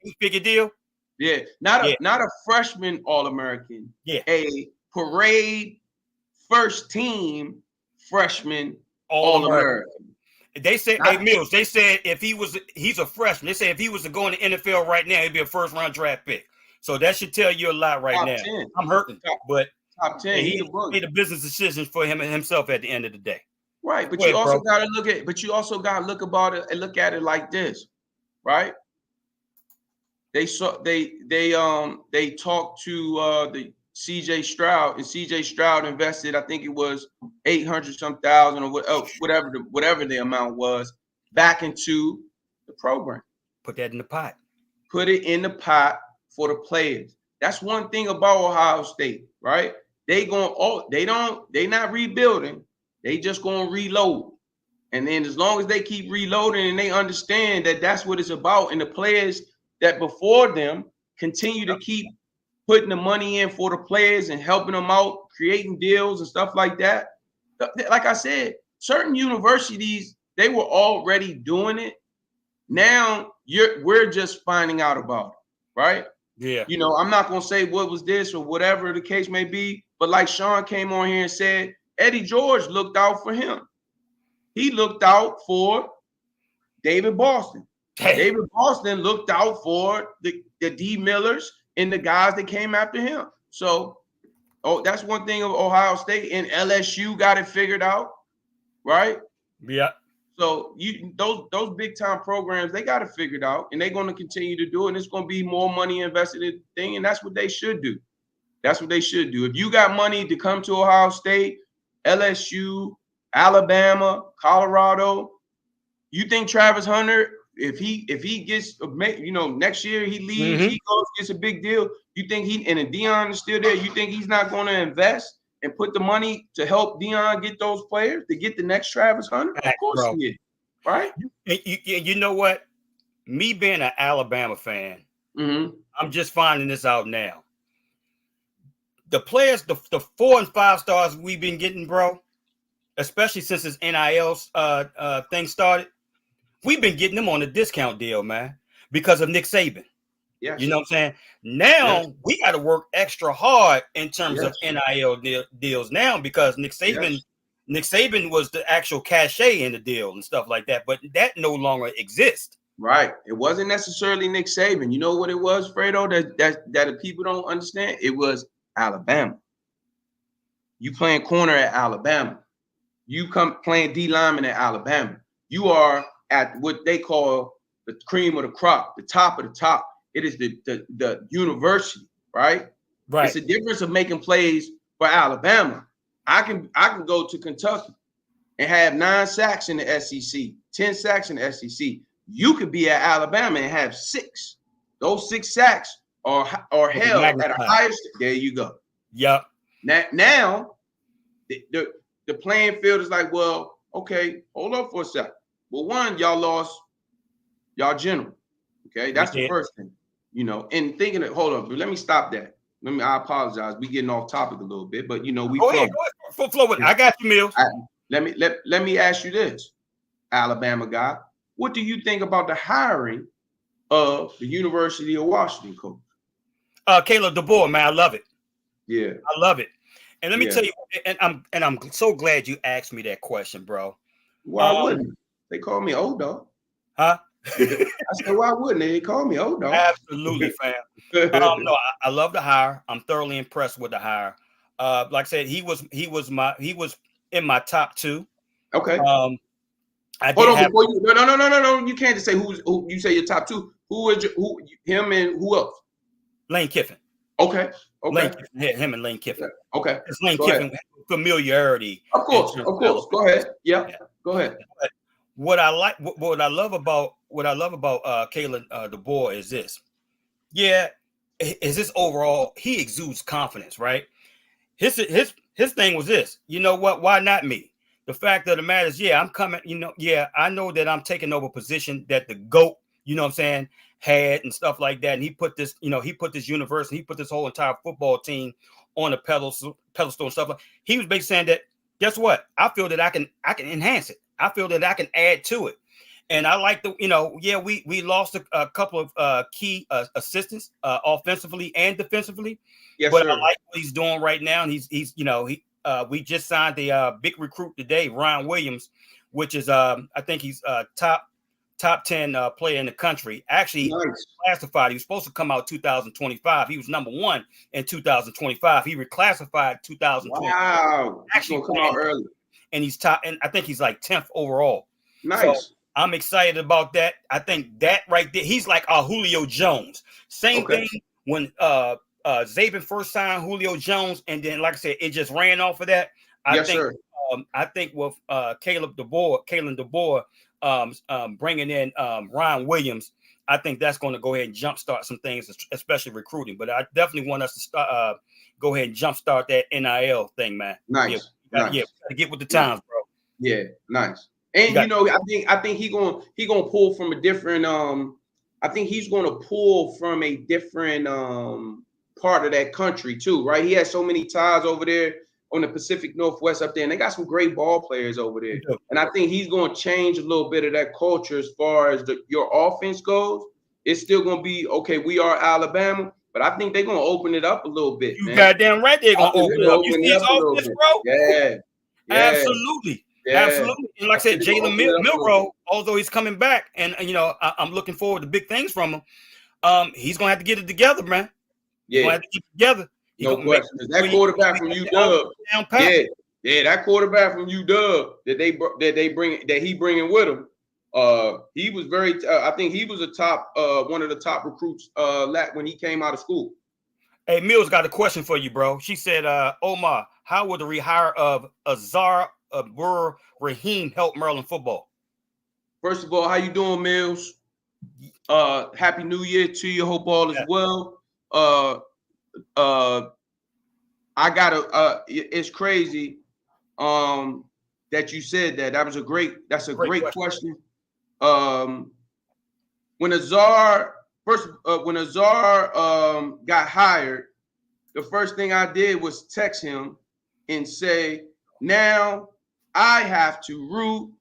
8-figure deal. Yeah, not a freshman All-American. Yeah, a parade first team freshman All-American. They said, hey Mills, they said he's a freshman. They said if he was to go in the NFL right now, he'd be a first-round draft pick. So that should tell you a lot right now. 10. I'm hurting, but top 10. He made a business decision for him and himself at the end of the day. Right, but you also got to look at. But you also got to look at it like this, right? They talked to the CJ Stroud, and CJ Stroud invested, I think it was 800-some-thousand or whatever the amount was, back into the program. Put that in the pot. Put it in the pot for the players. That's one thing about Ohio State, right? They not rebuilding. They just gonna reload. And then as long as they keep reloading and they understand that that's what it's about, and the players that before them continue to keep putting the money in for the players and helping them out, creating deals and stuff like that. Like I said, certain universities, they were already doing it. Now we're just finding out about it, right? Yeah. I'm not gonna say what was this or whatever the case may be, but like Sean came on here and said, Eddie George looked out for him. He looked out for David Boston. Hey. David Boston looked out for the D Millers and the guys that came after him. So, that's one thing of Ohio State, and LSU got it figured out, right? Yeah. So those big time programs, they got it figured out, and they're going to continue to do it. And it's going to be more money invested in the thing, and that's what they should do. That's what they should do. If you got money to come to Ohio State, LSU, Alabama, Colorado, you think Travis Hunter, if he gets, next year he leaves, he goes, gets a big deal, you think and if Deion is still there, you think he's not going to invest and put the money to help Deion get those players to get the next Travis Hunter? Of course he is, right? You know what? Me being an Alabama fan, I'm just finding this out now. The players, the 4 and 5 stars we've been getting, bro, especially since this NIL thing started, we've been getting them on a discount deal, man, because of Nick Saban. Yes. You know what I'm saying? Now we got to work extra hard in terms of NIL deals now, because Nick Saban was the actual cachet in the deal and stuff like that, but that no longer exists. Right. It wasn't necessarily Nick Saban. You know what it was, Fredo, that the people don't understand? It was Alabama. You playing corner at Alabama. You come playing D lineman at Alabama. You are at what they call the cream of the crop, the top of the top. It is the university, right? Right. It's the difference of making plays for Alabama. I can go to Kentucky and have 9 sacks in the SEC, 10 sacks in the SEC. You could be at Alabama and have 6. Those 6 sacks are held at a higher. There you go. Yep. Now the playing field is like, well, Okay, hold up for a second. Well, one, y'all lost y'all general. Okay, that's the first thing. And thinking that, hold up, let me stop that. I apologize. We getting off topic a little bit, but we go ahead. Flow with it. I got you, Mills. Let me ask you this, Alabama guy. What do you think about the hiring of the University of Washington coach? Caleb DeBoer, man, I love it. Yeah, I love it. And let me tell you, and I'm so glad you asked me that question, bro. Why wouldn't they call me old dog? Huh? I said, why wouldn't they call me old dog? Absolutely, fam. No, I love the hire. I'm thoroughly impressed with the hire. Like I said, he was in my top 2. Okay. Hold on before you. No. You can't just say who you say your top 2. Him and who else? Lane Kiffin. Okay. Him and Lane Kiffin. Okay. It's Lane Kiffin familiarity. Of course. Go ahead. Yeah. Go ahead. What I love about Caleb DeBoer is this. Yeah, is this overall? He exudes confidence, right? His thing was this. You know what? Why not me? The fact of the matter is, I'm coming. I know that I'm taking over a position that the GOAT, you know what I'm saying, had and stuff like that. And he put this, he put this university, he put this whole entire football team on a pedestal and stuff like. He was basically saying that, guess what? I feel that I can enhance it. I feel that I can add to it. And I like we lost a couple of key assistants offensively and defensively. Yes, but sir. I like what he's doing right now. And we just signed a big recruit today, Ryan Williams, which is I think he's top 10 player in the country. Actually, nice. Classified. He was supposed to come out 2025. He was number 1 in 2025. He reclassified 2025. Wow. Actually, come out early. And he's top, and I think he's like 10th overall. Nice. So I'm excited about that. I think that right there, he's like Julio Jones. Same thing when Saban first signed Julio Jones, and then, like I said, it just ran off of that. I think with Caleb DeBoer bringing in Ryan Williams, I think that's going to go ahead and jumpstart some things, especially recruiting. But I definitely want us to start go ahead and jumpstart that NIL thing, man. Nice. Gotta get with the times, bro. Yeah, nice. And I think he gonna pull from a different I think he's gonna pull from a different part of that country too, right? He has so many ties over there on the Pacific Northwest up there, and they got some great ball players over there. And I think he's gonna change a little bit of that culture as far as your offense goes. It's still gonna be okay. We are Alabama. But I think they're gonna open it up a little bit. You goddamn right, they're gonna open it up. You see his offense, bro? Yeah. Absolutely. Absolutely. And like I said, Jalen Milroe, although he's coming back, and I'm looking forward to big things from him. He's gonna have to get it together, man. He's gonna have to get it together. No question. That quarterback from UW. That quarterback from UW that he bringing with him. He was very. I think he was one of the top recruits when he came out of school. Hey, Mills got a question for you, bro. She said, Omar, how would the rehire of Azar Rahim help Maryland football? First of all, how you doing, Mills? Happy New Year to you. Hope all is well. It's crazy that you said that. That's a great question. When Azar got hired, the first thing I did was text him and say, now I have to root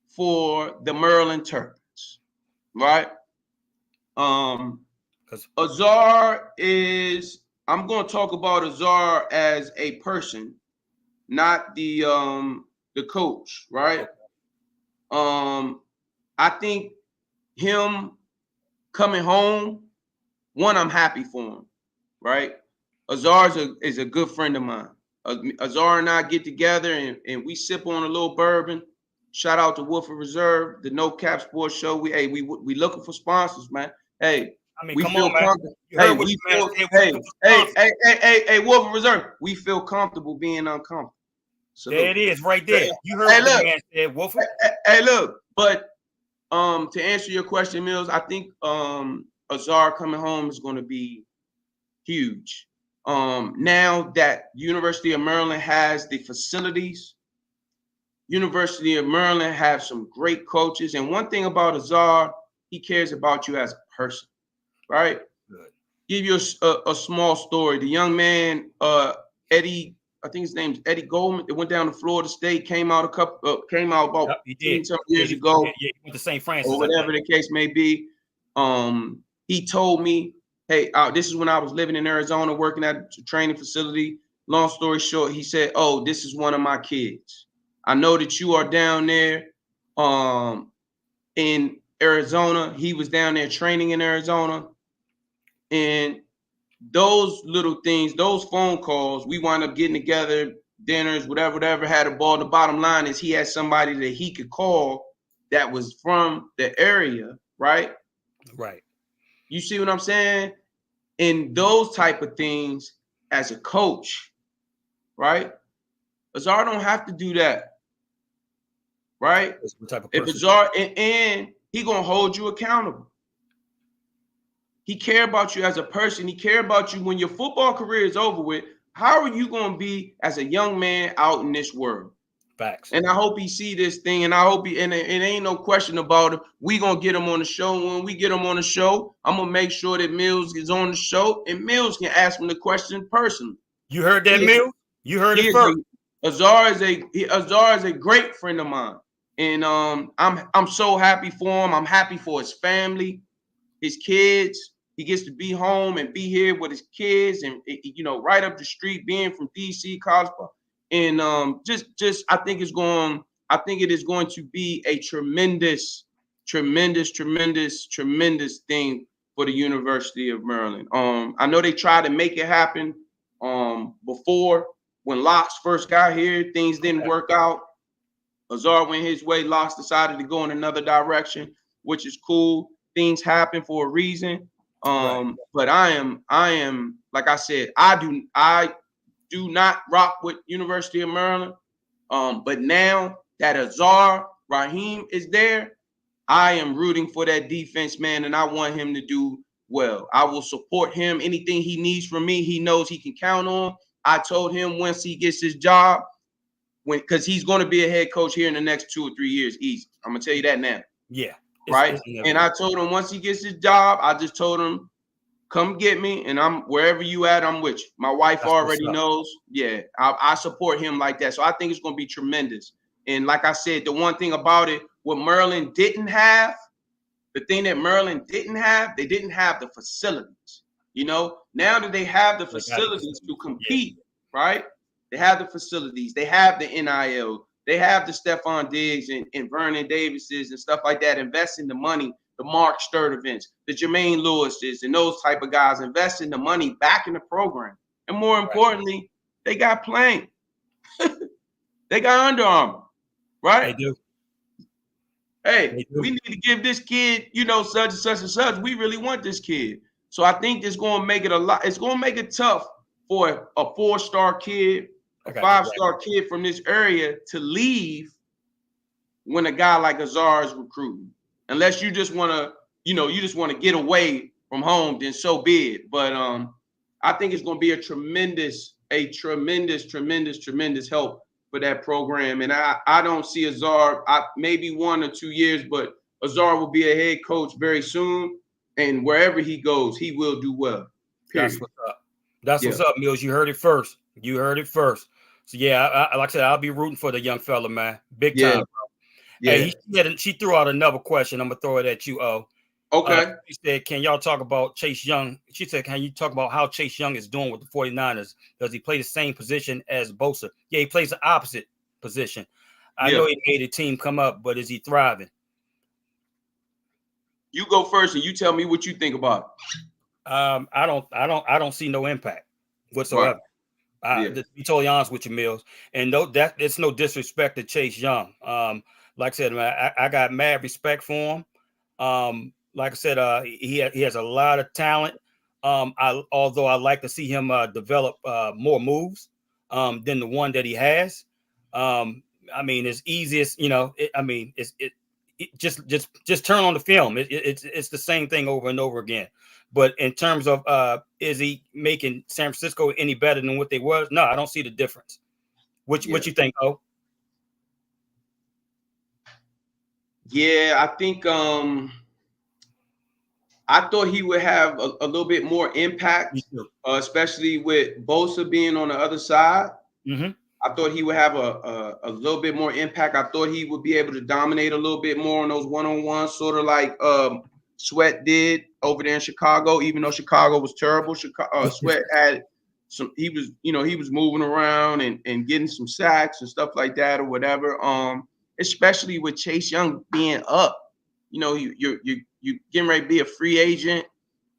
for the Maryland Terrapins, right? Azar is, I'm going to talk about Azar as a person, not the coach, right? I think him coming home, one, I'm happy for him, right? Azar is a good friend of mine. Azar and I get together and we sip on a little bourbon. Shout out to Woodford Reserve, the No Cap Sports Show. We looking for sponsors, man. Hey, we feel comfortable. Hey, Woodford Reserve, we feel comfortable being uncomfortable. So there it is, right there. You heard what the man said, Woodford. Hey, look, but to answer your question, Mills, I think Azar coming home is going to be huge. Now that University of Maryland has the facilities University of Maryland have some great coaches. And one thing about Azar, he cares about you as a person, right? Good. Give you a small story. The young man, Eddie, I think his name's Eddie Goldman. It went down to Florida State. Came out about 15 years ago. He went to St. Francis or whatever the case may be. He told me, "Hey, this is when I was living in Arizona, working at a training facility. Long story short, he said, "Oh, this is one of my kids. I know that you are down there, in Arizona." He was down there training in Arizona, and those little things, those phone calls, we wound up getting together, dinners, whatever, had a ball. The bottom line is he had somebody that he could call that was from the area, right? Right. You see what I'm saying? And those type of things as a coach, right? Azar don't have to do that, right? If Azar, and he gonna hold you accountable. He care about you as a person. He care about you when your football career is over with. How are you going to be as a young man out in this world? Facts. And I hope he see this thing, and I hope and it ain't no question about it. We going to get him on the show. When we get him on the show, I'm going to make sure that Mills is on the show, and Mills can ask him the question personally. You heard that, Mills? You heard it first. Azar is a great friend of mine. And I'm so happy for him. I'm happy for his family, his kids. He gets to be home and be here with his kids, and right up the street, being from DC, college, and I think it is going to be a tremendous thing for the University of Maryland. I know they tried to make it happen before when Locks first got here. Things didn't work out. Azar went his way. Locks decided to go in another direction, which is cool. Things happen for a reason. But I am like I said, I do not rock with University of Maryland. But now that Azar Rahim is there, I am rooting for that defense, man, and I want him to do well. I will support him. Anything he needs from me, he knows he can count on. I told him once he gets his job, because he's going to be a head coach here in the next 2 or 3 years, easy. I'm gonna tell you that now. Yeah. Right. And I told him once he gets his job, I just told him, come get me, and I'm wherever you at, I'm with you. My wife already knows. Yeah, I support him like that. So I think it's going to be tremendous. And like I said, the one thing about it, what Maryland didn't have, they didn't have the facilities. Now that they have the facilities to compete, right? They have the facilities. They have the NIL. They have the Stephon Diggs and Vernon Davises and stuff like that, investing the money, the Mark Sturdivants, the Jermaine Lewises, and those type of guys, investing the money back in the program. And more importantly, they got playing. They got Under Armour, right? They do. Hey, we need to give this kid, such and such and such. We really want this kid. So I think it's going to make it it's going to make it tough for a 4-star kid, a 5-star kid from this area to leave when a guy like Azar is recruiting. Unless you just want to, get away from home, then so be it. But I think it's going to be a tremendous help for that program. And I don't see Azar, maybe 1 or 2 years, but Azar will be a head coach very soon. And wherever he goes, he will do well. Period. That's what's up. What's up, Mills. You heard it first. So, yeah, like I said, I'll be rooting for the young fella, man. Big time, bro. Yeah. Hey, she threw out another question. I'm going to throw it at you, O. Okay. She said, can y'all talk about Chase Young? She said, can you talk about how Chase Young is doing with the 49ers? Does he play the same position as Bosa? Yeah, he plays the opposite position. I know he made a team come up, but is he thriving? You go first and you tell me what you think about it. I don't see no impact whatsoever. Right. To be totally honest with you, Mills. And it's no disrespect to Chase Young. Like I said, man, I got mad respect for him. Like I said, he has a lot of talent. Although I like to see him develop more moves than the one that he has. I mean, it's easiest, just turn on the film. It's the same thing over and over again. But in terms of is he making San Francisco any better than what they was? No, I don't see the difference. What you think, O? Yeah, I think I thought he would have a little bit more impact, especially with Bosa being on the other side. Mm-hmm. I thought he would have a little bit more impact. I thought he would be able to dominate a little bit more on those one-on-ones, sort of like Sweat did over there in Chicago. Even though Chicago was terrible, Sweat had some. He was moving around and getting some sacks and stuff like that or whatever. Especially with Chase Young being up. You're getting ready to be a free agent.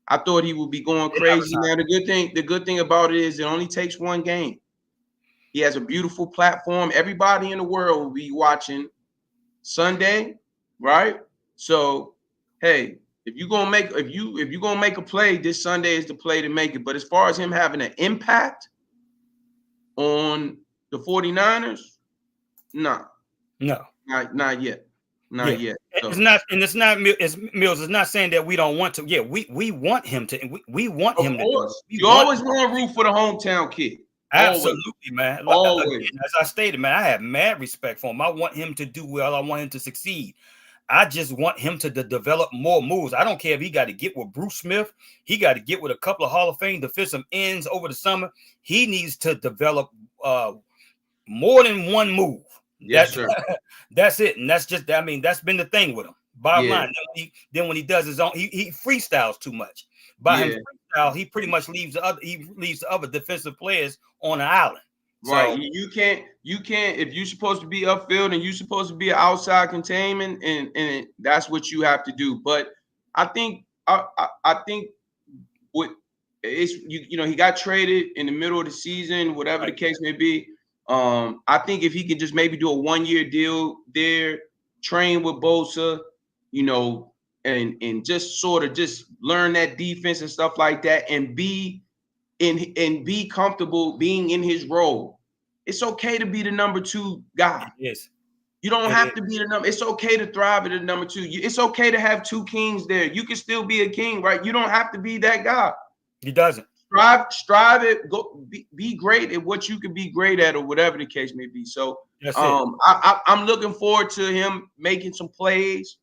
I thought he would be going crazy. Now the good thing about it is it only takes one game. He has a beautiful platform. Everybody in the world will be watching Sunday, right? So, hey, if you're gonna make a play, this Sunday is the play to make it. But as far as him having an impact on the 49ers, no, not yet. Not yet. So. It's not Mills. It's not saying that we don't want to. Yeah, we want him to. We want him to do it. You always want to root for the hometown kid. Absolutely, man. Always. Again, as I stated, man, I have mad respect for him. I want him to do well. I want him to succeed. I just want him to develop more moves. I don't care if he got to get with Bruce Smith. He got to get with a couple of Hall of Fame defensive ends over the summer. He needs to develop more than one move. Yes, sir. That's it. And that's just, I mean, that's been the thing with him. Bottom line. Then when he does his own, he freestyles too much. By him freestyle, he pretty much leaves the other defensive players on an island. Right. So, you can't if you're supposed to be upfield and you're supposed to be an outside containment, and that's what you have to do. But I think what it's he got traded in the middle of the season, whatever the case may be. I think if he could just maybe do a 1-year deal there, train with Bosa, and just sort of just learn that defense and stuff like that, and be comfortable being in his role. It's okay to be the number 2 guy. Yes. You don't have to be the number. It's okay to thrive at the number 2. It's okay to have 2 kings there. You can still be a king, right? You don't have to be that guy. He doesn't. Strive it. Go be great at what you can be great at, or whatever the case may be. So, I'm looking forward to him making some plays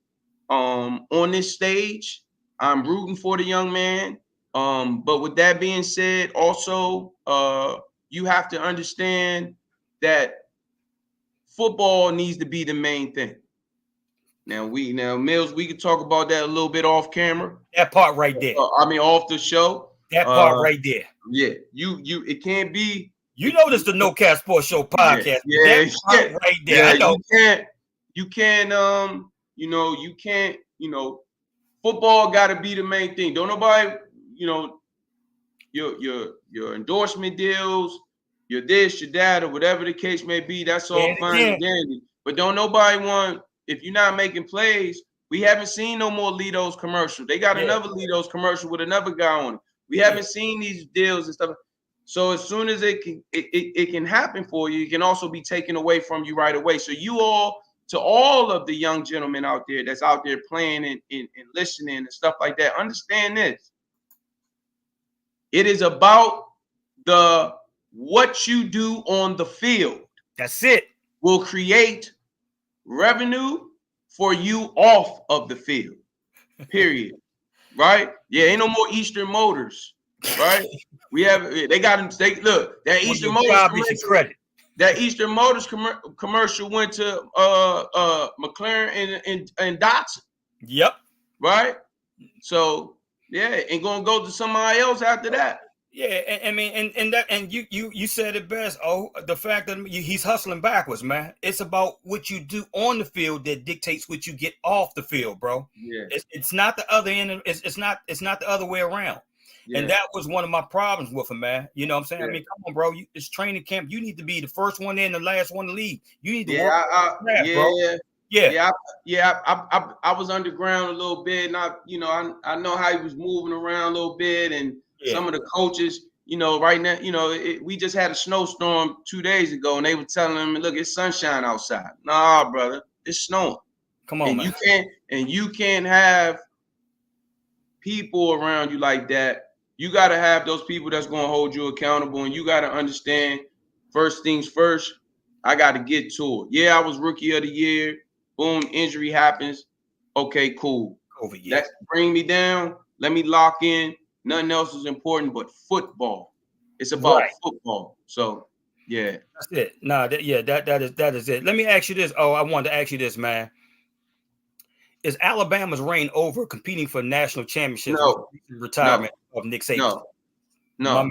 on this stage. I'm rooting for the young man. But with that being said, also, you have to understand that football needs to be the main thing. Now, Mills, we can talk about that a little bit off camera. That part right there. Off the show. That part right there. Yeah, it can't be. You know this the No Cap Sports Show podcast. Yeah, that part right there. I know. You can't. Football got to be the main thing. Don't nobody. Your endorsement deals, your this, your that, or whatever the case may be. That's all fine and dandy. But don't nobody want. If you're not making plays, we haven't seen no more Lido's commercial. They got another Lido's commercial with another guy on it. We haven't seen these deals and stuff. So as soon as it can happen for you, it can also be taken away from you right away. So to all of the young gentlemen out there that's out there playing and listening and stuff like that, understand this. It is about what you do on the field. That's it. Will create revenue for you off of the field. Period. Right? Yeah, ain't no more Eastern Motors. Right? They got them. That Eastern Motors credit. That Eastern Motors commercial went to McLaren and Datsun. Yep. Right? So and gonna go to somebody else after that. Yeah, and you said it best. Oh, the fact that he's hustling backwards, man. It's about what you do on the field that dictates what you get off the field, bro. Yeah, it's not the other end. It's not the other way around. Yeah. And that was one of my problems with him, man. You know what I'm saying? Yeah. I mean, come on, bro. It's training camp. You need to be the first one in, the last one to leave. You need to work, bro. I was underground a little bit, and I know how he was moving around a little bit, and some of the coaches, right now, we just had a snowstorm 2 days ago, and they were telling him, "Look, it's sunshine outside." Nah, brother, it's snowing. Come on, man. You can't have people around you like that. You got to have those people that's going to hold you accountable, and you got to understand. First things first, I got to get to it. Yeah, I was rookie of the year. Boom, injury happens. Okay, cool. COVID, yes. Let's bring me down. Let me lock in. Nothing else is important but football. It's about football. So yeah, that's it. Nah, that is it. Let me ask you this. Oh, I wanted to ask you this, man. Is Alabama's reign over competing for national championships with the retirement of Nick Saban? No, my man.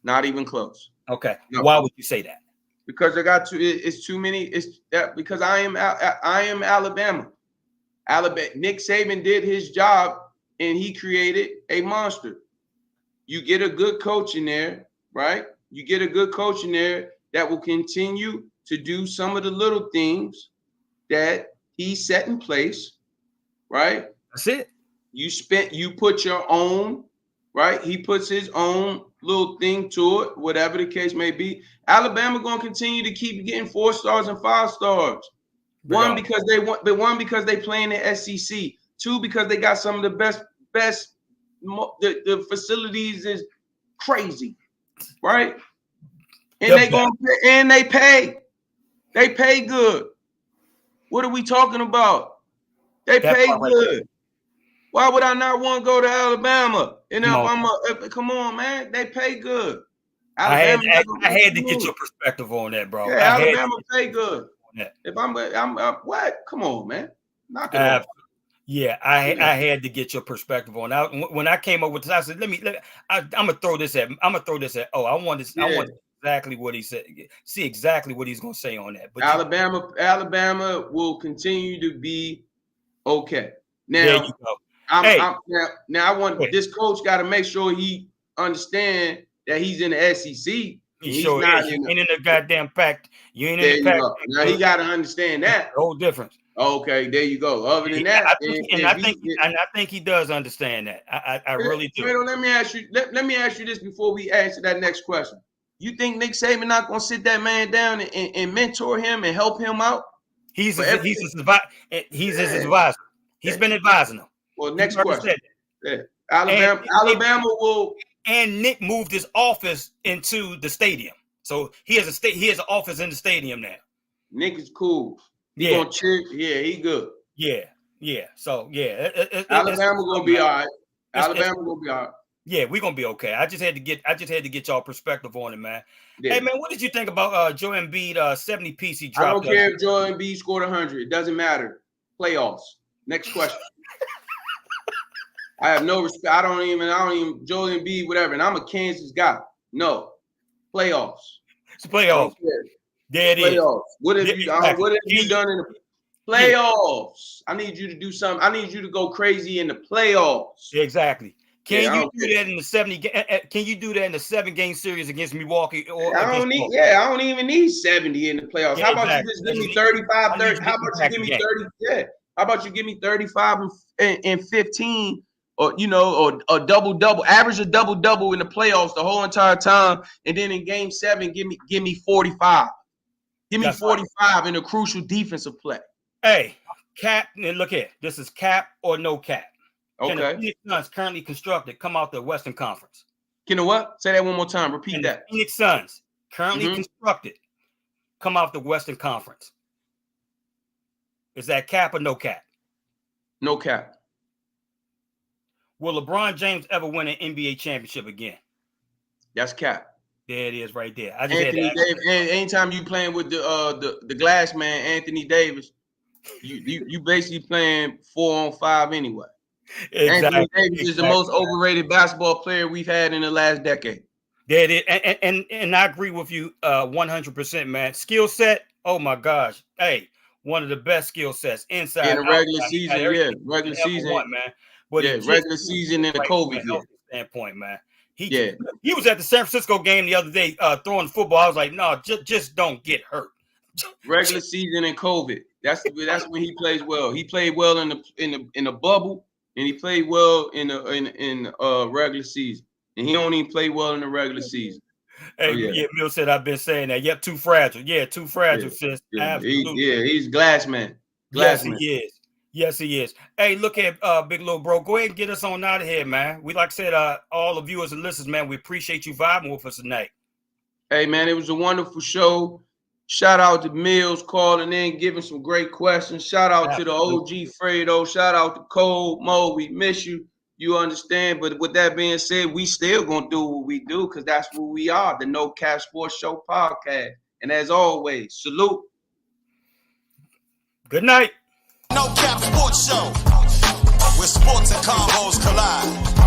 Not even close. Okay. No. Why would you say that? Because I got to. It's too many. It's that because I am Alabama. Nick Saban did his job and he created a monster. You get a good coach in there, right? You get a good coach in there that will continue to do some of the little things that he set in place, right? That's it. You put your own, right? He puts his own little thing to it, whatever the case may be. Alabama going to continue to keep getting 4 stars and 5 stars. One, because they want, but one, because they play in the SEC. 2, because they got some of the best. The facilities is crazy, right? And they pay. They pay good. What are we talking about? They pay good. Why would I not want to go to Alabama? And come on, man. They pay good. I had to get your perspective on that, bro. Yeah, Alabama pay good. If I'm what? Come on, man. Knock it off. Yeah, I had to get your perspective on that. When I came up with this, I said, I'm gonna throw this at. I want exactly what he said. See exactly what he's gonna say on that. But Alabama will continue to be okay. Now, there you go. Now I want this coach got to make sure he understand that he's in the SEC. He's not in the goddamn pack. You ain't in the pack. Now he got to understand that. Whole difference. Okay, there you go. Other than that, I think he does understand that. I really do. Let me ask you this before we answer that next question. You think Nick Saban not gonna sit that man down and mentor him and help him out? He's his advisor. He's been advising him. Well, next question. Yeah. Alabama will. And Nick moved his office into the stadium, so he has an office in the stadium now. Nick is cool. He gonna cheer. Yeah, he good. Yeah. So Alabama gonna be all right. Alabama gonna be all right. Yeah, we're gonna be okay. I just had to get y'all perspective on it, man. Yeah. Hey man, what did you think about Joe Embiid 70 piece he dropped? I don't care if Joe Embiid scored 100. It doesn't matter. Playoffs. Next question. I have no respect. I don't even Joe Embiid, whatever. And I'm a Kansas guy. No. Playoffs. It's playoffs. There it is. What have you done in the playoffs? I need you to do something. I need you to go crazy in the playoffs. Exactly. Can you do that in the 70? Can you do that in the 7-game series against Milwaukee? I don't even need 70 in the playoffs. How about you just give me 35, 30? How about you give me 30? Yeah. How about you give me 35 and 15? Or a double, average a double in the playoffs the whole entire time, and then in game 7, give me 45. Give me 45 in a crucial defensive play. Hey, cap, and look here. This is cap or no cap. Okay. Can the Phoenix Suns currently constructed come out the Western Conference? Can the what? Say that one more time. Repeat that. The Phoenix Suns currently constructed come out the Western Conference. Is that cap or no cap? No cap. Will LeBron James ever win an NBA championship again? That's cap. There it is, right there. Anthony Davis. Anytime you playing with the glass man, Anthony Davis, you basically playing 4-on-5 anyway. Exactly. Anthony Davis is the most overrated basketball player we've had in the last decade. There it is. And I agree with you 100%, man. Skill set. Oh my gosh. Hey, one of the best skill sets inside. In the regular season, regular season, man. But regular season and the COVID standpoint, man. He was at the San Francisco game the other day throwing the football. I was like, no, just don't get hurt. Regular season and COVID. That's when he plays well. He played well in the bubble, and he played well in regular season. And he don't even play well in the regular season. Hey, Mill said I've been saying that. Yep, too fragile. Yeah, too fragile, sis. Absolutely. He's glass man. Yes, he is. Yes, he is. Hey, look at Big Little Bro. Go ahead and get us on out of here, man. We like I said, all the viewers and listeners, man, we appreciate you vibing with us tonight. Hey, man, it was a wonderful show. Shout out to Mills calling in, giving some great questions. Shout out to the OG Fredo. Shout out to Cole Mo. We miss you. You understand. But with that being said, we still going to do what we do because that's who we are, the No Cap Sports Show podcast. And as always, salute. Good night. No Cap Sports Show, where sports and combos collide.